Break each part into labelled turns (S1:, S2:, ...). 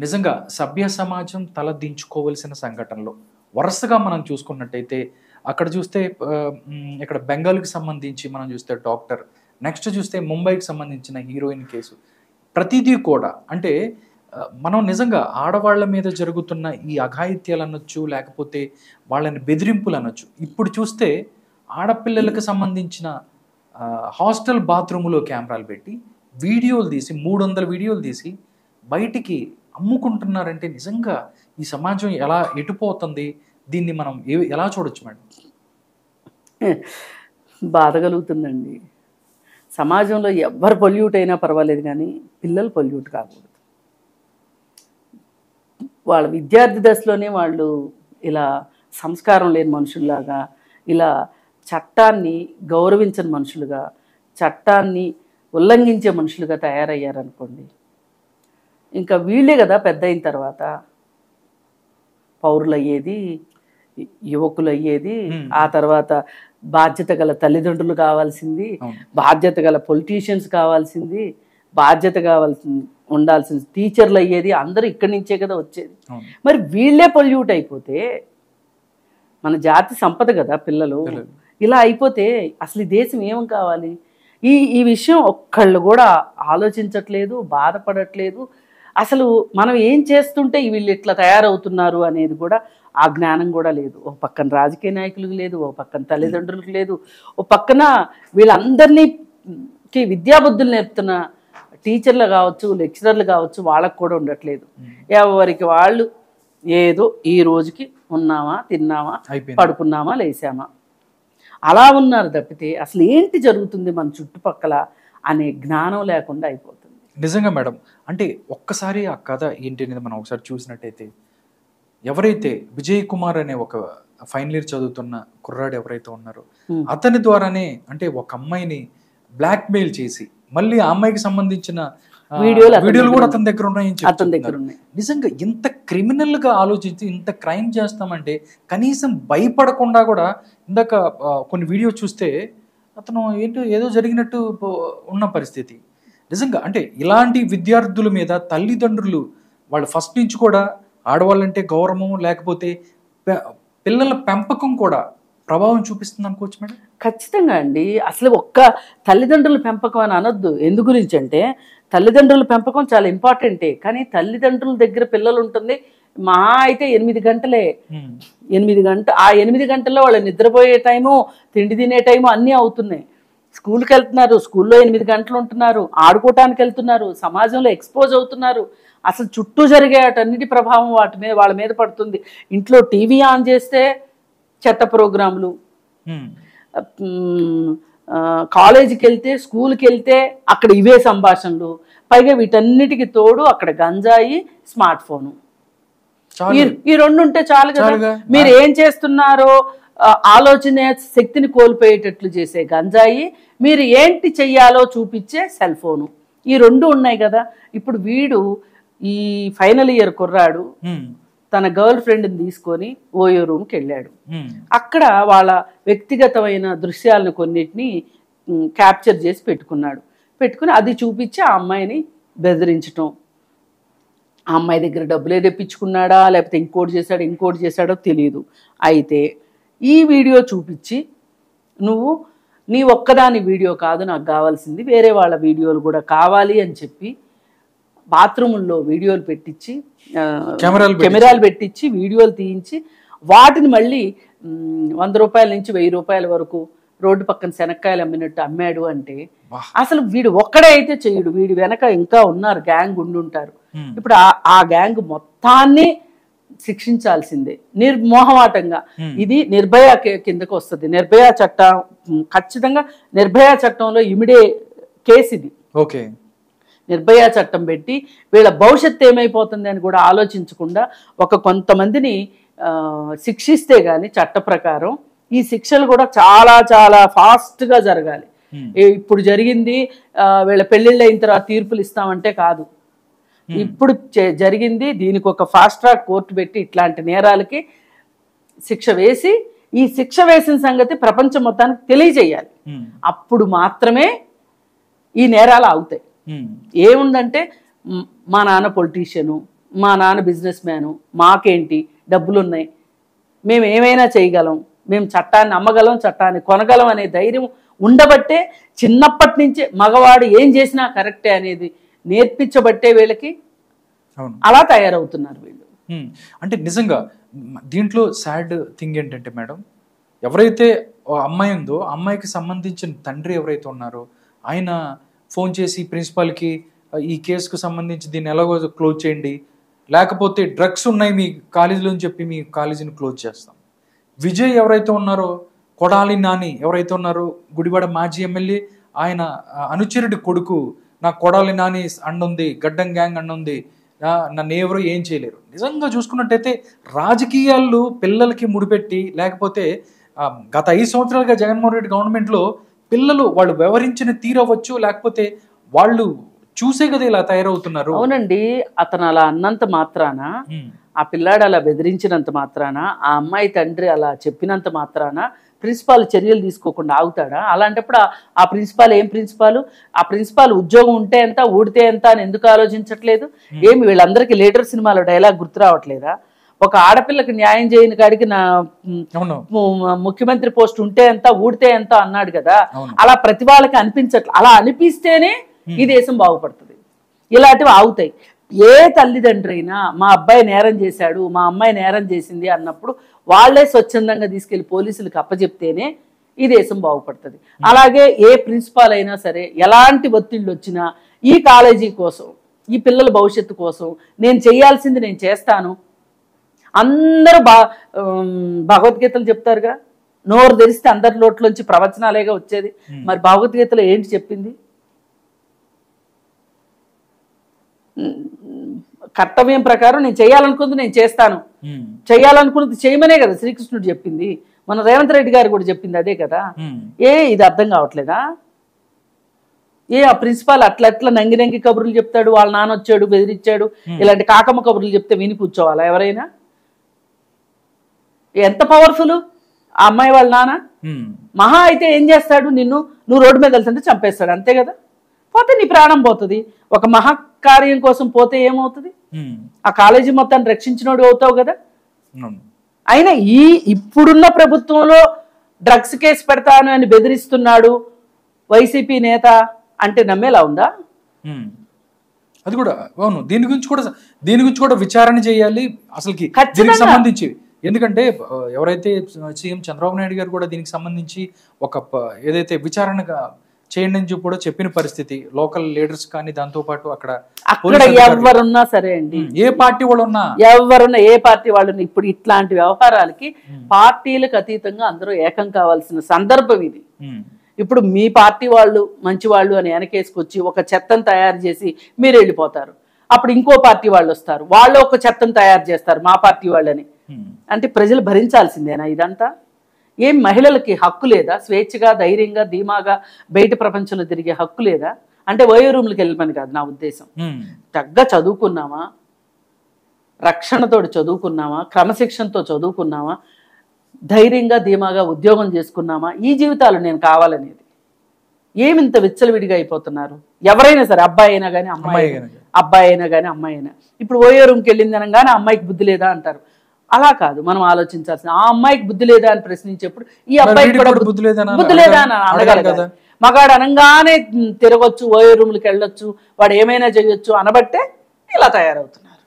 S1: నిజంగా సభ్య సమాజం తలదించుకోవాల్సిన సంఘటనలు వరుసగా మనం చూసుకున్నట్టయితే అక్కడ చూస్తే ఇక్కడ బెంగాల్కి సంబంధించి మనం చూస్తే డాక్టర్, నెక్స్ట్ చూస్తే ముంబైకి సంబంధించిన హీరోయిన్ కేసు, ప్రతిదీ కూడా అంటే మనం నిజంగా ఆడవాళ్ళ మీద జరుగుతున్న ఈ అఘాయిత్యాలు అనొచ్చు, లేకపోతే వాళ్ళని బెదిరింపులు అనొచ్చు. ఇప్పుడు చూస్తే ఆడపిల్లలకు సంబంధించిన హాస్టల్ బాత్రూములో కెమెరాలు పెట్టి వీడియోలు తీసి 300 వీడియోలు తీసి బయటికి అమ్ముకుంటున్నారంటే నిజంగా ఈ సమాజం ఎలా ఎటుపోతుంది? దీన్ని మనం ఎలా చూడొచ్చు మేడం?
S2: బాధ కలుగుతుందండి. సమాజంలో ఎవరు పొల్యూట్ అయినా పర్వాలేదు, కానీ పిల్లలు పొల్యూట్ కాకూడదు. వాళ్ళ విద్యార్థి దశలోనే వాళ్ళు ఇలా సంస్కారం లేని మనుషుల్లాగా, ఇలా చట్టాన్ని గౌరవించని మనుషులుగా, చట్టాన్ని ఉల్లంఘించే మనుషులుగా తయారయ్యారనుకోండి, ఇంకా వీళ్ళే కదా పెద్ద అయిన తర్వాత పౌరులు అయ్యేది, యువకులు అయ్యేది, ఆ తర్వాత బాధ్యత గల తల్లిదండ్రులు కావాల్సింది, బాధ్యత గల పొలిటీషియన్స్ కావాల్సింది, బాధ్యత ఉండాల్సింది టీచర్లు అయ్యేది. అందరూ ఇక్కడి నుంచే కదా వచ్చేది. మరి వీళ్ళే పొల్యూట్ అయిపోతే, మన జాతి సంపద కదా పిల్లలు, ఇలా అయిపోతే అసలు ఈ దేశం ఏం కావాలి? ఈ విషయం ఒక్కళ్ళు కూడా ఆలోచించట్లేదు, బాధపడట్లేదు. అసలు మనం ఏం చేస్తుంటే వీళ్ళు ఇట్లా తయారవుతున్నారు అనేది కూడా ఆ జ్ఞానం కూడా లేదు. ఒక పక్కన రాజకీయ నాయకులకు లేదు, ఒక పక్కన తల్లిదండ్రులకు లేదు, ఒక పక్కన వీళ్ళందరినీ విద్యాబుద్ధులు నేర్పుతున్న టీచర్లు కావచ్చు, లెక్చరర్లు కావచ్చు, వాళ్ళకు కూడా ఉండట్లేదు. ఎవరికి వాళ్ళు ఏదో ఈ రోజుకి ఉన్నామా, తిన్నామా, పడుకున్నామా, లేసామా, అలా ఉన్నారు తప్పితే అసలు ఏంటి జరుగుతుంది మన చుట్టుపక్కల అనే జ్ఞానం లేకుండా అయిపోతుంది.
S1: నిజంగా మేడం, అంటే ఒక్కసారి ఆ కథ ఏంటి అనేది మనం ఒకసారి చూసినట్టయితే, ఎవరైతే విజయ్ కుమార్ అనే ఒక ఫైనల్ ఇయర్ చదువుతున్న కుర్రాడు ఎవరైతే ఉన్నారో అతని ద్వారానే అంటే ఒక అమ్మాయిని బ్లాక్మెయిల్ చేసి మళ్ళీ ఆ అమ్మాయికి సంబంధించిన వీడియోలు కూడా అతని దగ్గర ఉన్నాయి. నిజంగా ఇంత క్రిమినల్ గా ఆలోచించి ఇంత క్రైమ్ చేస్తామంటే కనీసం భయపడకుండా కూడా, ఇందాక కొన్ని వీడియో చూస్తే అతను ఏంటో ఏదో జరిగినట్టు ఉన్న పరిస్థితి. నిజంగా అంటే ఇలాంటి విద్యార్థుల మీద తల్లిదండ్రులు వాళ్ళు ఫస్ట్ నుంచి కూడా ఆడవాళ్ళంటే గౌరవం, లేకపోతే పిల్లల పెంపకం కూడా ప్రభావం చూపిస్తుంది అనుకోవచ్చు మేడం?
S2: ఖచ్చితంగా అండి. అసలు ఒక్క తల్లిదండ్రుల పెంపకం అని అనొద్దు. ఎందు గురించి అంటే తల్లిదండ్రుల పెంపకం చాలా ఇంపార్టెంటే, కానీ తల్లిదండ్రుల దగ్గర పిల్లలు ఉంటుంది మా అయితే 8 గంటలే. 8 గంటల్లో వాళ్ళు నిద్రపోయే టైము, తిండి తినే టైము అన్నీ అవుతున్నాయి. స్కూల్కి వెళ్తున్నారు, స్కూల్లో 8 గంటలు ఉంటున్నారు, ఆడుకోవటానికి వెళ్తున్నారు, సమాజంలో ఎక్స్పోజ్ అవుతున్నారు. అసలు చుట్టూ జరిగే అటన్నిటి ప్రభావం వాళ్ళ మీద పడుతుంది. ఇంట్లో టీవీ ఆన్ చేస్తే చెత్త ప్రోగ్రాంలు, కాలేజీకి వెళ్తే, స్కూల్కి వెళ్తే అక్కడ ఇవే సంభాషణలు, పైగా వీటన్నిటికి తోడు అక్కడ గంజాయి, స్మార్ట్ ఫోను, ఈ రెండు ఉంటే చాలు కదా. మీరు ఏం చేస్తున్నారో ఆలోచన శక్తిని కోల్పోయేటట్లు చేసే గంజాయి, మీరు ఏంటి చెయ్యాలో చూపించే సెల్ ఫోను, ఈ రెండు ఉన్నాయి కదా. ఇప్పుడు వీడు ఈ ఫైనల్ ఇయర్ కుర్రాడు తన గర్ల్ ఫ్రెండ్ని తీసుకొని ఓయో రూమ్కి వెళ్ళాడు. అక్కడ వాళ్ళ వ్యక్తిగతమైన దృశ్యాలను కొన్నిటిని క్యాప్చర్ చేసి పెట్టుకుని అది చూపించి ఆ అమ్మాయిని బెదిరించటం, ఆ అమ్మాయి దగ్గర డబ్బులే తెప్పించుకున్నాడా లేకపోతే ఇంకోటి చేశాడో తెలియదు. అయితే ఈ వీడియో చూపించి నువ్వు నీ ఒక్కదాని వీడియో కాదు నాకు కావాల్సింది, వేరే వాళ్ళ వీడియోలు కూడా కావాలి అని చెప్పి బాత్రూముల్లో వీడియోలు పెట్టించి, కెమెరాలు పెట్టించి వీడియోలు తీయించి వాటిని మళ్ళీ 100 రూపాయల నుంచి 1000 రూపాయల వరకు రోడ్డు పక్కన శనక్కాయలు అమ్మినట్టు అమ్మాడు అంటే అసలు వీడు ఒక్కడే అయితే చెయ్యడు, వీడి వెనక ఇంకా ఉన్నారు, గ్యాంగ్ ఉండుంటారు. ఇప్పుడు ఆ గ్యాంగ్ మొత్తాన్ని శిక్షించాల్సిందే నిర్మోహమాటంగా. ఇది నిర్భయ కిందకు వస్తుంది. నిర్భయ చట్టం ఖచ్చితంగా, నిర్భయ చట్టంలో ఇమిడే కేసు ఇది.
S1: ఓకే,
S2: నిర్భయ చట్టం పెట్టి వీళ్ళ భవిష్యత్తు ఏమైపోతుంది అని కూడా ఆలోచించకుండా కొంతమందిని శిక్షిస్తే గాని చట్ట ప్రకారం ఈ శిక్షలు కూడా చాలా చాలా ఫాస్ట్గా జరగాలి. ఇప్పుడు జరిగింది వీళ్ళ పెళ్ళిళ్ళు అయిన తర్వాత తీర్పులు ఇస్తామంటే కాదు, ఇప్పుడు జరిగింది దీనికి ఒక ఫాస్ట్ ట్రాక్ కోర్టు పెట్టి ఇట్లాంటి నేరాలకి శిక్ష వేసి, ఈ శిక్ష వేసిన సంగతి ప్రపంచం మొత్తానికి తెలియజేయాలి. అప్పుడు మాత్రమే ఈ నేరాలు అవుతాయి. ఏముందంటే మా నాన్న పొలిటీషియను, మా నాన్న బిజినెస్ మ్యాను, మాకేంటి డబ్బులున్నాయి, మేము ఏమైనా చేయగలం, మేము చట్టాన్ని అమ్మగలం, చట్టాన్ని కొనగలం అనే ధైర్యం ఉండబట్టే చిన్నప్పటి నుంచే మగవాడు ఏం చేసినా కరెక్టే అనేది నేర్పించబట్టే వీళ్ళకి అలా తయారవుతున్నారు వీళ్ళు.
S1: అంటే నిజంగా దీంట్లో సాడ్ థింగ్ ఏంటంటే మేడం, ఎవరైతే అమ్మాయి ఉందో అమ్మాయికి సంబంధించిన తండ్రి ఎవరైతే ఉన్నారో ఆయన ఫోన్ చేసి ప్రిన్సిపాల్కి ఈ కేసుకు సంబంధించి దీన్ని ఎలాగో క్లోజ్ చేయండి, లేకపోతే డ్రగ్స్ ఉన్నాయి మీ కాలేజీలో అని చెప్పి మీ కాలేజీని క్లోజ్ చేస్తాం. విజయ్ ఎవరైతే ఉన్నారో, కొడాలి నాని ఎవరైతే ఉన్నారో, గుడివాడ మాజీ ఎమ్మెల్యే, ఆయన అనుచరుడి కొడుకు నాకు కొడాలి నాని అండుంది, గడ్డం గ్యాంగ్ అండుంది, నన్ను ఎవరు ఏం చేయలేరు. నిజంగా చూసుకున్నట్టయితే రాజకీయాలు పిల్లలకి ముడిపెట్టి, లేకపోతే గత 5 సంవత్సరాలుగా జగన్మోహన్ రెడ్డి గవర్నమెంట్లో పిల్లలు వాళ్ళు వ్యవహరించిన తీరవచ్చు, లేకపోతే వాళ్ళు చూసే కదా ఇలా తయారవుతున్నారు.
S2: అవునండి, అతను అలా అన్నంత మాత్రాన, ఆ పిల్లాడు అలా బెదిరించినంత మాత్రాన, ఆ అమ్మాయి తండ్రి అలా చెప్పినంత మాత్రాన ప్రిన్సిపాల్ చర్యలు తీసుకోకుండా ఆగుతాడా? అలాంటప్పుడు ఆ ప్రిన్సిపాల్ ఏం ప్రిన్సిపాల్? ఆ ప్రిన్సిపాల్ ఉద్యోగం ఉంటే ఎంత, ఊడితే ఎంత అని ఎందుకు ఆలోచించట్లేదు? ఏమి వీళ్ళందరికీ లీడర్ సినిమాలో డైలాగ్ గుర్తు రావట్లేదా? ఒక ఆడపిల్లకి న్యాయం చేయని కాడికి నా ముఖ్యమంత్రి పోస్ట్ ఉంటే ఎంత, ఊడితే ఎంత అన్నాడు కదా. అలా ప్రతి వాళ్ళకి అనిపించట్లేదు. అలా అనిపిస్తేనే ఈ దేశం బాగుపడుతుంది. ఇలాంటివి ఆగుతాయి. ఏ తల్లిదండ్రి అయినా మా అబ్బాయి నేరం చేశాడు, మా అమ్మాయి నేరం చేసింది అన్నప్పుడు వాళ్లే స్వచ్ఛందంగా తీసుకెళ్లి పోలీసులకు అప్పచెప్తేనే ఈ దేశం బాగుపడుతుంది. అలాగే ఏ ప్రిన్సిపాల్ అయినా సరే ఎలాంటి ఒత్తిళ్ళు వచ్చినా ఈ కాలేజీ కోసం, ఈ పిల్లల భవిష్యత్తు కోసం నేను చేయాల్సింది నేను చేస్తాను. అందరూ భగవద్గీతలు చెప్తారుగా, నోరు తెరిస్తే అందరి నోట్లోంచి ప్రవచనాలేగా వచ్చేది. మరి భగవద్గీతలో ఏంటి చెప్పింది? కర్తవ్యం ప్రకారం నేను చేయాలనుకుంది నేను చేస్తాను, చేయాలనుకున్నది చేయమనే కదా శ్రీకృష్ణుడు చెప్పింది. మన రేవంత్ రెడ్డి గారు కూడా చెప్పింది అదే కదా. ఇది అర్థం కావట్లేదా? ఆ ప్రిన్సిపాల్ అట్లా నంగి కబుర్లు చెప్తాడు, వాళ్ళ నాన్న వచ్చాడు బెదిరించాడు, ఇలాంటి కాకమ్మ కబుర్లు చెప్తే విని కూర్చోవాలా ఎవరైనా? ఎంత పవర్ఫుల్ ఆ అమ్మాయి వాళ్ళ నాన్న. మహా అయితే ఏం చేస్తాడు, నువ్వు రోడ్డు మీద వెళ్తుంటే చంపేస్తాడు, అంతే కదా. పోతే నీ ప్రాణం పోతుంది. ఒక మహాకార్యం కోసం పోతే ఏమవుతుంది? ఆ కాలేజీ మొత్తాన్ని రక్షించినోడు అవుతావు కదా. అయినా ఇప్పుడున్న ప్రభుత్వంలో డ్రగ్స్ కేసు పెడతాను అని బెదిరిస్తున్నాడు వైసీపీ నేత అంటే నమ్మేలా ఉందా?
S1: అది కూడా అవును. దీని గురించి కూడా విచారణ చేయాలి అసలుకి దీనికి సంబంధించి. ఎందుకంటే ఎవరైతే సీఎం చంద్రబాబు నాయుడు గారు కూడా దీనికి సంబంధించి ఒక ఏదైతే విచారణగా చేయండి అని చెప్పి కూడా చెప్పిన పరిస్థితి, లోకల్ లీడర్స్ కానీ దాంతో పాటు అక్కడ
S2: ఎవరున్నా సరే అండి,
S1: ఏ పార్టీ వాళ్ళు ఉన్నా
S2: ఏ పార్టీ వాళ్ళు ఇప్పుడు ఇట్లాంటి వ్యవహారాలకి పార్టీలకు అతీతంగా అందరూ ఏకం కావాల్సిన సందర్భం ఇది. ఇప్పుడు మీ పార్టీ వాళ్ళు మంచి వాళ్ళు అని వెనకేసుకొచ్చి ఒక చెత్తను తయారు చేసి మీరు వెళ్ళిపోతారు. అప్పుడు ఇంకో పార్టీ వాళ్ళు వస్తారు, వాళ్ళు ఒక చెత్తను తయారు చేస్తారు మా పార్టీ వాళ్ళని. అంటే ప్రజలు భరించాల్సిందేనా ఇదంతా? ఏం మహిళలకి హక్కు లేదా? స్వేచ్ఛగా ధైర్యంగా ధీమాగా బయట ప్రపంచంలో తిరిగే హక్కు లేదా? అంటే ఓయో రూమ్లకు వెళ్ళమని కాదు నా ఉద్దేశం. తగ్గ చదువుకున్నామా, రక్షణతో చదువుకున్నామా, క్రమశిక్షణతో చదువుకున్నామా, ధైర్యంగా ధీమాగా ఉద్యోగం చేసుకున్నామా? ఈ జీవితాలు నేను కావాలనేది. ఏమింత విచ్చలవిడిగా అయిపోతున్నారు ఎవరైనా సరే, అబ్బాయి అయినా కానీ అమ్మాయి అయినా కానీ అమ్మాయి అయినా. ఇప్పుడు ఓయో రూమ్కి వెళ్ళింది అనగానే అమ్మాయికి బుద్ధి లేదా అంటారు. అలా కాదు మనం ఆలోచించాల్సిన. ఆ అమ్మాయికి బుద్ధి లేదా అని ప్రశ్నించేప్పుడు ఈ అబ్బాయికి కూడా బుద్ధి లేదా అని అనగలగాలి కదా. మగాడు అనగానే తిరగొచ్చు, ఓయో రూమ్లకి వెళ్ళొచ్చు, వాడు ఏమైనా చేయొచ్చు అనబట్టే ఇలా తయారవుతున్నారు.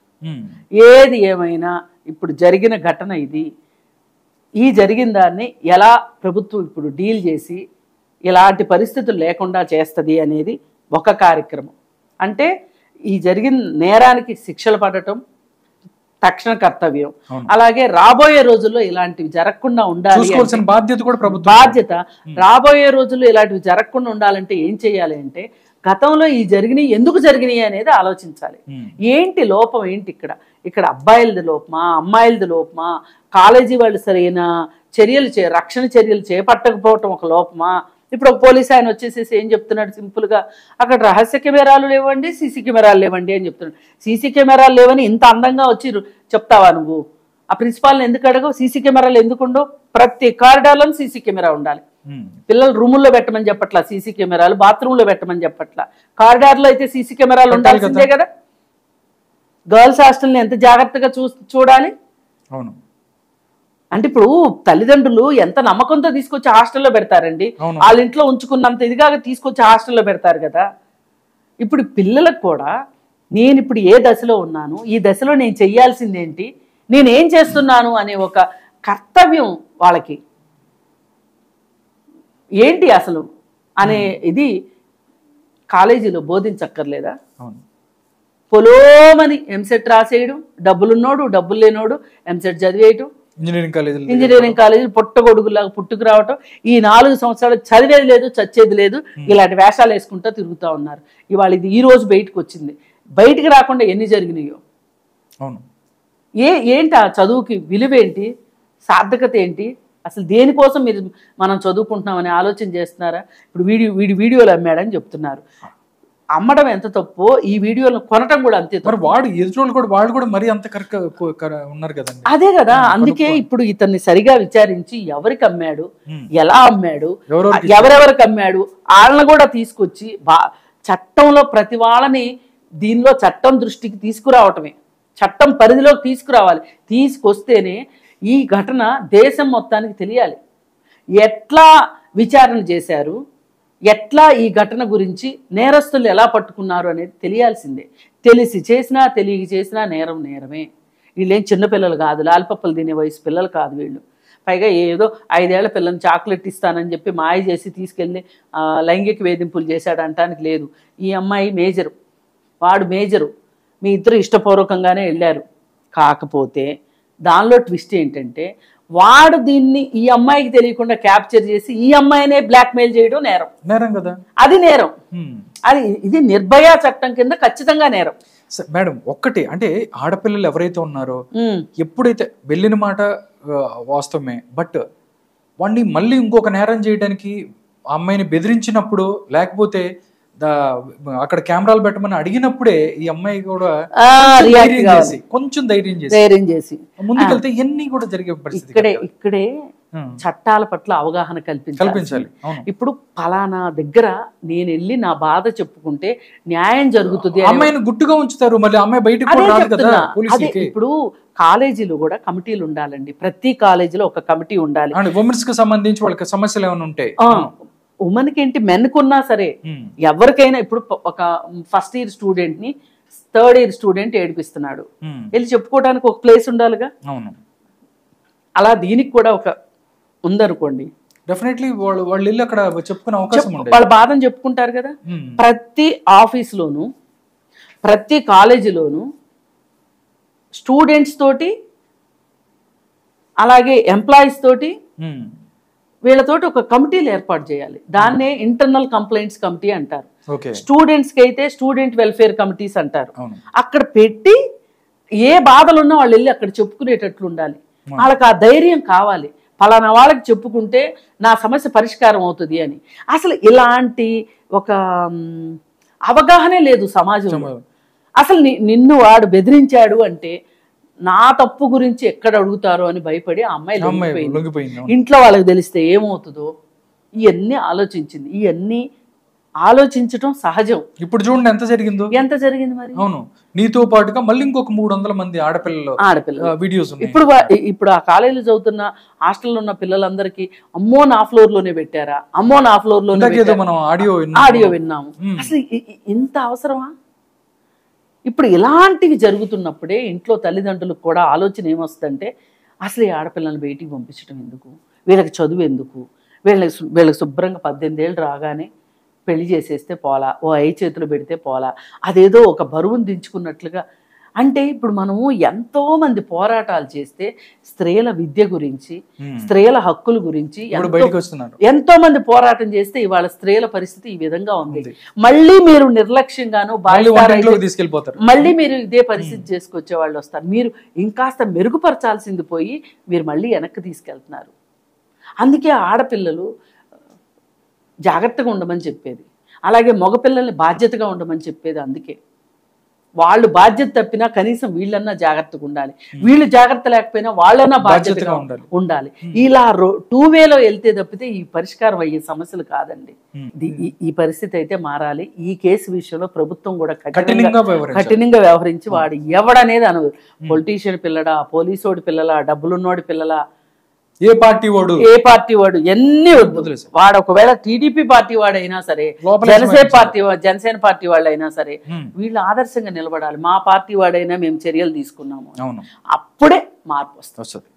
S2: ఏది ఏమైనా ఇప్పుడు జరిగిన ఘటన ఇది. ఈ జరిగిన దాన్ని ఎలా ప్రభుత్వం ఇప్పుడు డీల్ చేసి ఇలాంటి పరిస్థితులు లేకుండా చేస్తుంది అనేది ఒక కార్యక్రమం. అంటే ఈ జరిగిన నేరానికి శిక్షలు పడటం తక్షణ కర్తవ్యం. అలాగే రాబోయే రోజుల్లో ఇలాంటివి జరగకుండా ఉండాలి, బాధ్యత. రాబోయే రోజుల్లో ఇలాంటివి జరగకుండా ఉండాలంటే ఏం చేయాలి అంటే, గతంలో ఈ జరిగినాయి ఎందుకు జరిగినాయి అనేది ఆలోచించాలి. ఏంటి లోపం ఏంటి ఇక్కడ అబ్బాయిలది లోపమా, అమ్మాయిలది లోపమా, కాలేజీ వాళ్ళు సరైన రక్షణ చర్యలు చేపట్టకపోవటం ఒక లోపమా? ఇప్పుడు ఒక పోలీస్ ఆయన వచ్చేసేసి ఏం చెప్తున్నాడు సింపుల్గా, అక్కడ రహస్య కెమెరాలు లేవండి, సీసీ కెమెరాలు లేవండి అని చెప్తున్నాడు. సీసీ కెమెరాలు లేవని ఇంత అందంగా వచ్చి చెప్తావా నువ్వు? ఆ ప్రిన్సిపాల్ని ఎందుకు అడగవు? సీసీ కెమెరాలు ఎందుకుండవు? ప్రతి కారిడార్లో సీసీ కెమెరా ఉండాలి. పిల్లలు రూముల్లో పెట్టమని చెప్పట్లా సీసీ కెమెరాలు, బాత్రూంలో పెట్టమని చెప్పట్లా, కారిడార్లో అయితే సీసీ కెమెరాలు ఉండాల్సిందే కదా. గర్ల్స్ హాస్టల్ని ఎంత జాగ్రత్తగా చూడాలి.
S1: అవును.
S2: అంటే ఇప్పుడు తల్లిదండ్రులు ఎంత నమ్మకంతో తీసుకొచ్చి హాస్టల్లో పెడతారండి, వాళ్ళ ఇంట్లో ఉంచుకున్నంత ఇదిగా తీసుకొచ్చి హాస్టల్లో పెడతారు కదా. ఇప్పుడు పిల్లలకు కూడా నేను ఇప్పుడు ఏ దశలో ఉన్నాను, ఈ దశలో నేను చెయ్యాల్సింది ఏంటి, నేనేం చేస్తున్నాను అనే ఒక కర్తవ్యం వాళ్ళకి ఏంటి అసలు అనే ఇది కాలేజీలో బోధించక్కర్లేదా? పొలోమని ఎంసెట్ రాసేయడం, డబ్బులున్నోడు డబ్బులు లేనోడు ఎంసెట్ చదివేయటం, ఇంజనీరింగ్ కాలేజీలు పుట్టగొడుగులాగా పుట్టుకు రావటం, ఈ 4 సంవత్సరాలు చదివేది లేదు చచ్చేది లేదు, ఇలాంటి వేషాలు వేసుకుంటూ తిరుగుతూ ఉన్నారు. ఇవాళ ఇది ఈ రోజు బయటకు వచ్చింది. బయటికి రాకుండా ఎన్ని జరిగినాయో. ఏంటి ఆ చదువుకి విలువేంటి, సార్థకత ఏంటి, అసలు దేనికోసం మనం చదువుకుంటున్నామని ఆలోచన చేస్తున్నారా? ఇప్పుడు వీడియోలు అమ్మాడని చెప్తున్నారు. అమ్మడం ఎంత తప్పో ఈ వీడియోలను కొనటం కూడా అంతే.
S1: వాడు ఎదురోళ్ళు కూడా వాళ్ళు కూడా మరి అంత ఉన్నారు కదండి.
S2: అదే కదా, అందుకే ఇప్పుడు ఇతన్ని సరిగా విచారించి ఎవరికి అమ్మాడు, ఎలా అమ్మాడు, ఎవరెవరికి అమ్మాడు, వాళ్ళని కూడా తీసుకొచ్చి చట్టంలో ప్రతి వాళ్ళని దీనిలో చట్టం దృష్టికి తీసుకురావటమే, చట్టం పరిధిలోకి తీసుకురావాలి. తీసుకొస్తేనే ఈ ఘటన దేశం మొత్తానికి తెలియాలి. ఎట్లా విచారణ చేశారు, ఎట్లా ఈ ఘటన గురించి నేరస్తులు ఎలా పట్టుకున్నారు అనేది తెలియాల్సిందే. తెలిసి చేసినా తెలియక చేసినా నేరం నేరమే. వీళ్ళేం చిన్నపిల్లలు కాదు, లాలిపప్పలు తినే వయసు పిల్లలు కాదు వీళ్ళు. పైగా ఏదో 5 ఏళ్ల పిల్లని చాక్లెట్ ఇస్తానని చెప్పి మాయ చేసి తీసుకెళ్ళి లైంగిక వేధింపులు చేశాడు అంటానికి లేదు. ఈ అమ్మాయి మేజరు, వాడు మేజరు, మీ ఇద్దరు ఇష్టపూర్వకంగానే వెళ్ళారు. కాకపోతే దానిలో ట్విస్ట్ ఏంటంటే వాడు దీన్ని ఈ అమ్మాయికి తెలియకుండా క్యాప్చర్ చేసి ఈ అమ్మాయినే బ్లాక్మెయిల్ చేయడం నేరం కదా. అది నేరం. ఇది నిర్భయ చట్టం కింద ఖచ్చితంగా నేరం.
S1: మేడం ఒక్కటి అంటే ఆడపిల్లలు ఎవరైతే ఉన్నారో ఎప్పుడైతే వెళ్ళిన మాట వాస్తవమే, బట్ వాడిని మళ్ళీ ఇంకొక నేరం చేయడానికి ఆ అమ్మాయిని బెదిరించినప్పుడు, లేకపోతే అక్కడ కెమెరాలు పెట్టమని అడిగినప్పుడే ఈ అమ్మాయి కూడా కొంచెం ధైర్యం చేసి ముందుకెళ్తే ఎన్ని కూడా జరిగే పరిస్థితి.
S2: ఇక్కడే చట్టాల పట్ల అవగాహన కల్పించాలి. ఇప్పుడు ఫలానా దగ్గర నేను వెళ్ళి నా బాధ చెప్పుకుంటే న్యాయం జరుగుతుంది.
S1: అమ్మాయిని గుట్టుగా ఉంచుతారు, మళ్ళీ అమ్మాయి బయటకు.
S2: ఇప్పుడు కాలేజీలో కూడా కమిటీలు ఉండాలండి. ప్రతి కాలేజీలో ఒక కమిటీ ఉండాలి.
S1: ఉమెన్స్ కి సంబంధించి వాళ్ళకి సమస్యలు ఏమైనా ఉంటాయి,
S2: ఉమెన్కి ఏంటి మెన్కున్నా సరే ఎవరికైనా. ఇప్పుడు ఒక ఫస్ట్ ఇయర్ స్టూడెంట్ ని 3rd ఇయర్ స్టూడెంట్ ఏడిపిస్తున్నాడు, వెళ్ళి చెప్పుకోవడానికి ఒక ప్లేస్ ఉండాలిగా. అలా దీనికి కూడా ఒక ఉందనుకోండి,
S1: డెఫినెట్లీ వాళ్ళు ఇల్లు అక్కడ చెప్పుకునే అవకాశం ఉంది.
S2: వాళ్ళ బాధను చెప్పుకుంటారు కదా. ప్రతి ఆఫీస్లోను ప్రతి కాలేజీలోను స్టూడెంట్స్ తోటి అలాగే ఎంప్లాయీస్ తోటి వీళ్ళతోటి ఒక కమిటీలు ఏర్పాటు చేయాలి. దాన్నే ఇంటర్నల్ కంప్లైంట్స్ కమిటీ అంటారు. స్టూడెంట్స్ కి అయితే స్టూడెంట్ వెల్ఫేర్ కమిటీస్ అంటారు. అక్కడ పెట్టి ఏ బాధలున్నా వాళ్ళు వెళ్ళి అక్కడ చెప్పుకునేటట్లు ఉండాలి. వాళ్ళకి ఆ ధైర్యం కావాలి, ఫలానా వాళ్ళకి చెప్పుకుంటే నా సమస్య పరిష్కారం అవుతుంది అని. అసలు ఇలాంటి ఒక అవగాహనే లేదు సమాజంలో. అసలు నిన్ను వాడు బెదిరించాడు అంటే నా తప్పు గురించి ఎక్కడ అడుగుతారో అని భయపడి ఆ అమ్మాయి లొంగిపోయింది. ఇంట్లో వాళ్ళకి తెలిస్తే ఏమవుతుందో ఇవన్నీ ఆలోచించింది. ఇవన్నీ ఆలోచించడం సహజం.
S1: ఇప్పుడు చూడండి ఎంత జరిగింది
S2: మరి.
S1: అవును, నీతో పాటుగా మళ్ళీ ఇంకొక 300 మంది ఆడపిల్లలు వీడియోస్.
S2: ఇప్పుడు ఆ కాలేజీలో చదువుతున్న హాస్టల్లో ఉన్న పిల్లలందరికీ అమ్మో నా ఫ్లోర్ లోనే పెట్టారా, అమ్మో నా ఫ్లోర్ లోనే
S1: మనం
S2: ఆడియో విన్నాము. అసలు ఇంత అవసరమా? ఇప్పుడు ఇలాంటివి జరుగుతున్నప్పుడే ఇంట్లో తల్లిదండ్రులకు కూడా ఆలోచన ఏమొస్తుందంటే అసలు ఈ ఆడపిల్లల్ని బయటికి పంపించడం ఎందుకు, వీళ్ళకి చదువు ఎందుకు, వీళ్ళకి శుభ్రంగా 18 ఏళ్ళు రాగానే పెళ్లి చేసేస్తే పోలా, ఓ 5 చేతులు పెడితే పోలా, అదేదో ఒక బరువును దించుకున్నట్లుగా. అంటే ఇప్పుడు మనము ఎంతో మంది పోరాటాలు చేస్తే స్త్రీల విద్య గురించి, స్త్రీల హక్కుల గురించి ఎంతో మంది పోరాటం చేస్తే ఇవాళ స్త్రీల పరిస్థితి ఈ విధంగా ఉంది. మళ్ళీ మీరు నిర్లక్ష్యంగాను
S1: తీసుకెళ్ళిపోతారు,
S2: మళ్ళీ మీరు ఇదే పరిస్థితి చేసుకొచ్చే వాళ్ళు వస్తారు. మీరు ఇంకాస్త మెరుగుపరచాల్సింది పోయి మీరు మళ్ళీ వెనక్కి తీసుకెళ్తున్నారు. అందుకే ఆడపిల్లలు జాగ్రత్తగా ఉండమని చెప్పేది, అలాగే మగపిల్లల్ని బాధ్యతగా ఉండమని చెప్పేది. అందుకే వాళ్ళు బాధ్యత తప్పినా కనీసం వీళ్ళన్నా జాగ్రత్తగా ఉండాలి, వీళ్ళు జాగ్రత్త లేకపోయినా వాళ్ళన్నా బాధ్యతగా ఉండాలి. ఇలా 2 వేలో వెళ్తే తప్పితే ఈ పరిష్కారం అయ్యే సమస్యలు కాదండి. ఈ పరిస్థితి అయితే మారాలి. ఈ కేసు విషయంలో ప్రభుత్వం కూడా కఠినంగా వ్యవహరించి వాడు ఎవడనేది అనదు. పొలిటీషియన్ పిల్లడా, పోలీసోడి పిల్లలా, డబ్బులున్నోడి పిల్లలా,
S1: ఏ పార్టీ వాడు
S2: ఎన్ని వద్దు. వాడు ఒకవేళ టీడీపీ పార్టీ వాడైనా సరే, జనసేన పార్టీ వాళ్ళైనా సరే, వీళ్ళు ఆదర్శంగా నిలబడాలి. మా పార్టీ వాడైనా మేము చర్యలు తీసుకున్నాము, అప్పుడే మార్పు వస్తుంది.